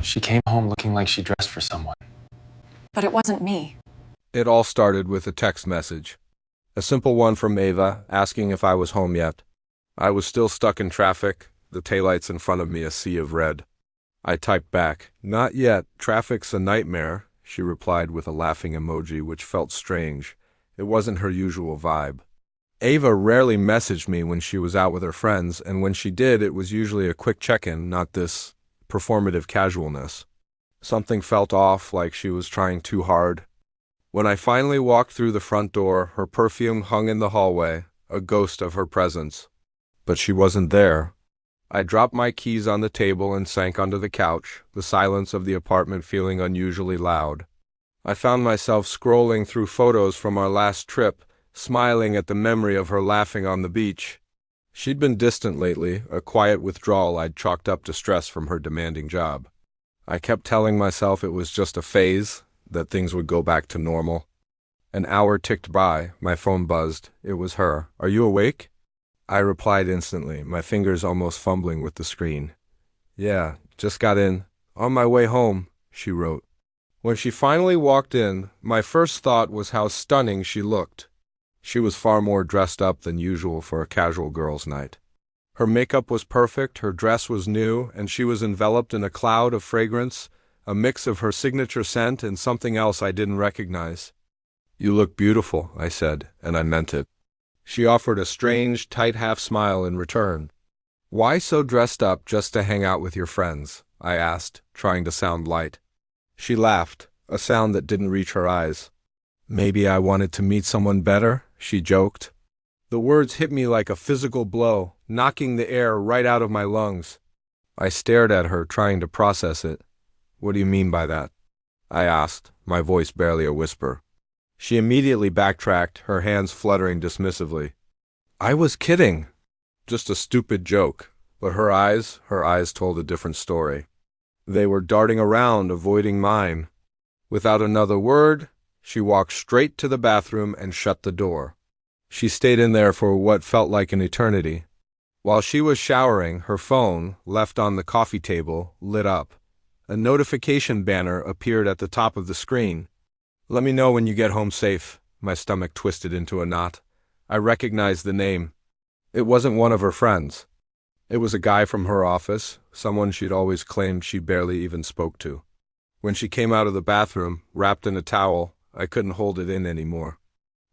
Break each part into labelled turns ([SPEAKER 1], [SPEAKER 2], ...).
[SPEAKER 1] She came home looking like she dressed for someone.
[SPEAKER 2] But it wasn't me.
[SPEAKER 3] It all started with a text message. A simple one from Ava, asking if I was home yet. I was still stuck in traffic, the taillights in front of me a sea of red. I typed back, "Not yet, traffic's a nightmare," she replied with a laughing emoji which felt strange. It wasn't her usual vibe. Ava rarely messaged me when she was out with her friends, and when she did, it was usually a quick check-in, not this performative casualness. Something felt off, like she was trying too hard. When I finally walked through the front door, her perfume hung in the hallway, a ghost of her presence. But she wasn't there. I dropped my keys on the table and sank onto the couch, the silence of the apartment feeling unusually loud. I found myself scrolling through photos from our last trip, smiling at the memory of her laughing on the beach. She'd been distant lately, a quiet withdrawal I'd chalked up to stress from her demanding job. I kept telling myself it was just a phase, that things would go back to normal. An hour ticked by, my phone buzzed. It was her. "Are you awake?" I replied instantly, my fingers almost fumbling with the screen. "Yeah, just got in. On my way home," she wrote. When she finally walked in, my first thought was how stunning she looked. She was far more dressed up than usual for a casual girls' night. Her makeup was perfect, her dress was new, and she was enveloped in a cloud of fragrance, a mix of her signature scent and something else I didn't recognize. "You look beautiful," I said, and I meant it. She offered a strange, tight half-smile in return. "Why so dressed up just to hang out with your friends?" I asked, trying to sound light. She laughed, a sound that didn't reach her eyes. "Maybe I wanted to meet someone better," she joked. The words hit me like a physical blow, knocking the air right out of my lungs. I stared at her, trying to process it. "What do you mean by that?" I asked, my voice barely a whisper. She immediately backtracked, her hands fluttering dismissively. "I was kidding. Just a stupid joke." But her eyes told a different story. They were darting around, avoiding mine. Without another word, she walked straight to the bathroom and shut the door. She stayed in there for what felt like an eternity. While she was showering, her phone, left on the coffee table, lit up. A notification banner appeared at the top of the screen. "Let me know when you get home safe." My stomach twisted into a knot. I recognized the name. It wasn't one of her friends. It was a guy from her office, someone she'd always claimed she barely even spoke to. When she came out of the bathroom, wrapped in a towel, I couldn't hold it in anymore.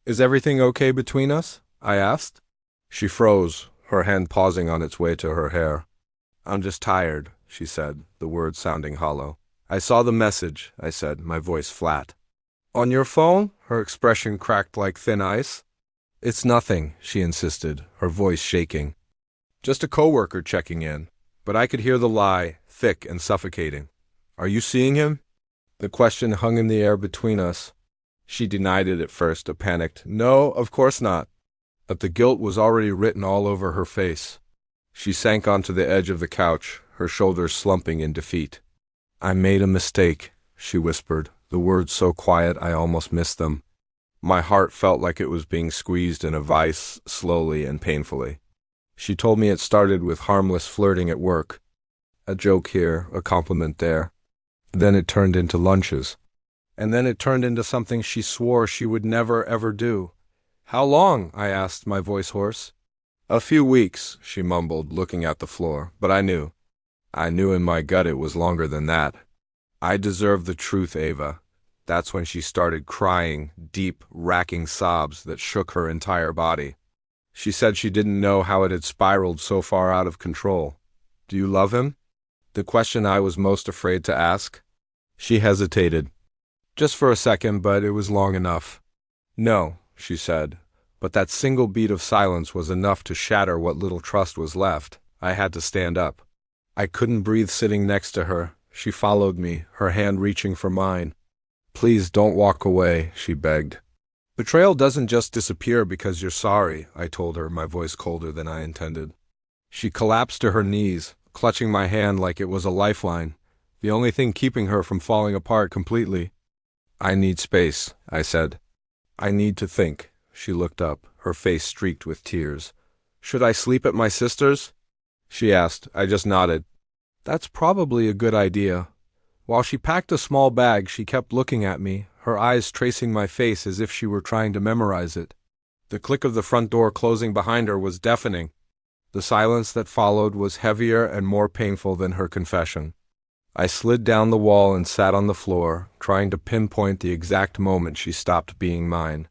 [SPEAKER 3] "Is everything okay between us?" I asked. She froze, her hand pausing on its way to her hair. "I'm just tired," she said, the words sounding hollow. "I saw the message," I said, my voice flat. "On your phone?" Her expression cracked like thin ice. "It's nothing," she insisted, her voice shaking. "Just a coworker checking in." But I could hear the lie, thick and suffocating. "Are you seeing him?" The question hung in the air between us. She denied it at first, a panicked, "No, of course not." But the guilt was already written all over her face. She sank onto the edge of the couch, her shoulders slumping in defeat. "I made a mistake," she whispered, the words so quiet I almost missed them. My heart felt like it was being squeezed in a vice, slowly and painfully. She told me it started with harmless flirting at work. A joke here, a compliment there. Then it turned into lunches. And then it turned into something she swore she would never, ever do. "How long?" I asked, my voice hoarse. "A few weeks," she mumbled, looking at the floor, but I knew. I knew in my gut it was longer than that. "I deserve the truth, Ava." That's when she started crying, deep, racking sobs that shook her entire body. She said she didn't know how it had spiraled so far out of control. "Do you love him?" The question I was most afraid to ask. She hesitated. Just for a second, but it was long enough. "No," she said, but that single beat of silence was enough to shatter what little trust was left. I had to stand up. I couldn't breathe sitting next to her. She followed me, her hand reaching for mine. "Please don't walk away," she begged. "Betrayal doesn't just disappear because you're sorry," I told her, my voice colder than I intended. She collapsed to her knees, clutching my hand like it was a lifeline, the only thing keeping her from falling apart completely. "I need space," I said. "I need to think." She looked up, her face streaked with tears. "Should I sleep at my sister's?" she asked. I just nodded. "That's probably a good idea." While she packed a small bag, she kept looking at me, her eyes tracing my face as if she were trying to memorize it. The click of the front door closing behind her was deafening. The silence that followed was heavier and more painful than her confession. I slid down the wall and sat on the floor, trying to pinpoint the exact moment she stopped being mine.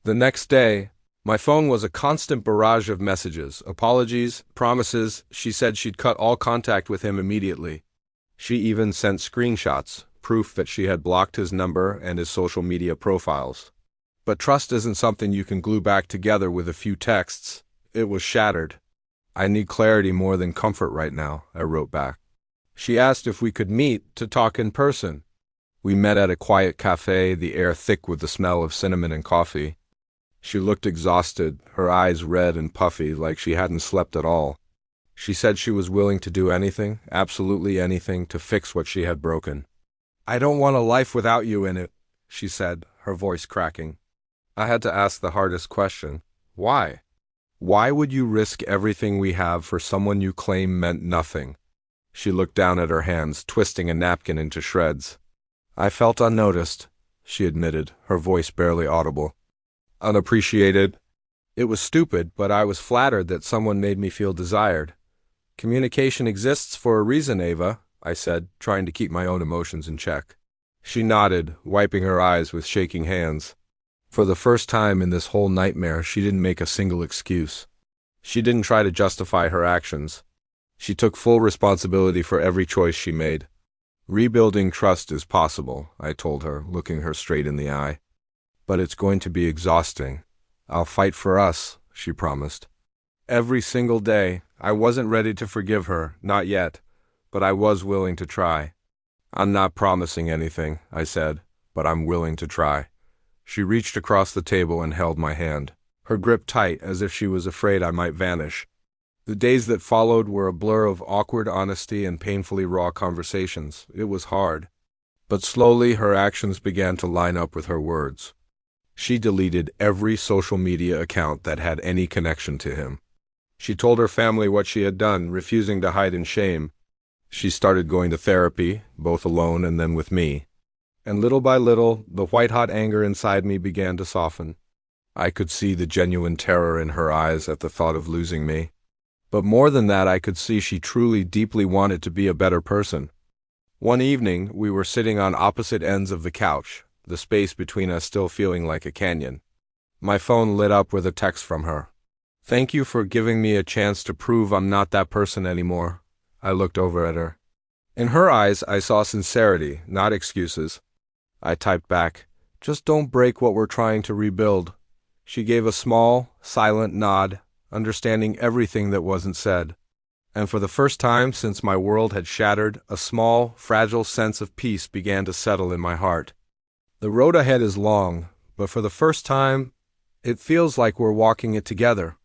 [SPEAKER 3] The next day, my phone was a constant barrage of messages, apologies, promises. She said she'd cut all contact with him immediately. She even sent screenshots, proof that she had blocked his number and his social media profiles. But trust isn't something you can glue back together with a few texts. It was shattered. I need clarity more than comfort right now, I wrote back. She asked if we could meet to talk in person. We met at a quiet cafe, the air thick with the smell of cinnamon and coffee. She looked exhausted, her eyes red and puffy, like she hadn't slept at all. She said she was willing to do anything, absolutely anything, to fix what she had broken. "I don't want a life without you in it," she said, her voice cracking. I had to ask the hardest question. Why? Why would you risk everything we have for someone you claim meant nothing? She looked down at her hands, twisting a napkin into shreds. "I felt unnoticed," she admitted, her voice barely audible. "Unappreciated." It was stupid, but I was flattered that someone made me feel desired. "Communication exists for a reason, Ava," I said, trying to keep my own emotions in check. She nodded, wiping her eyes with shaking hands. For the first time in this whole nightmare, she didn't make a single excuse. She didn't try to justify her actions. She took full responsibility for every choice she made. "Rebuilding trust is possible," I told her, looking her straight in the eye. "But it's going to be exhausting. I'll fight for us," she promised. Every single day, I wasn't ready to forgive her, not yet, but I was willing to try. "I'm not promising anything," I said, "but I'm willing to try." She reached across the table and held my hand, her grip tight as if she was afraid I might vanish. The days that followed were a blur of awkward honesty and painfully raw conversations. It was hard. But slowly her actions began to line up with her words. She deleted every social media account that had any connection to him. She told her family what she had done, refusing to hide in shame. She started going to therapy, both alone and then with me. And little by little, the white-hot anger inside me began to soften. I could see the genuine terror in her eyes at the thought of losing me. But more than that, I could see she truly, deeply wanted to be a better person. One evening, we were sitting on opposite ends of the couch, the space between us still feeling like a canyon. My phone lit up with a text from her. "Thank you for giving me a chance to prove I'm not that person anymore." I looked over at her. In her eyes, I saw sincerity, not excuses. I typed back, "Just don't break what we're trying to rebuild." She gave a small, silent nod, understanding everything that wasn't said. And for the first time since my world had shattered, a small, fragile sense of peace began to settle in my heart. The road ahead is long, but for the first time, it feels like we're walking it together.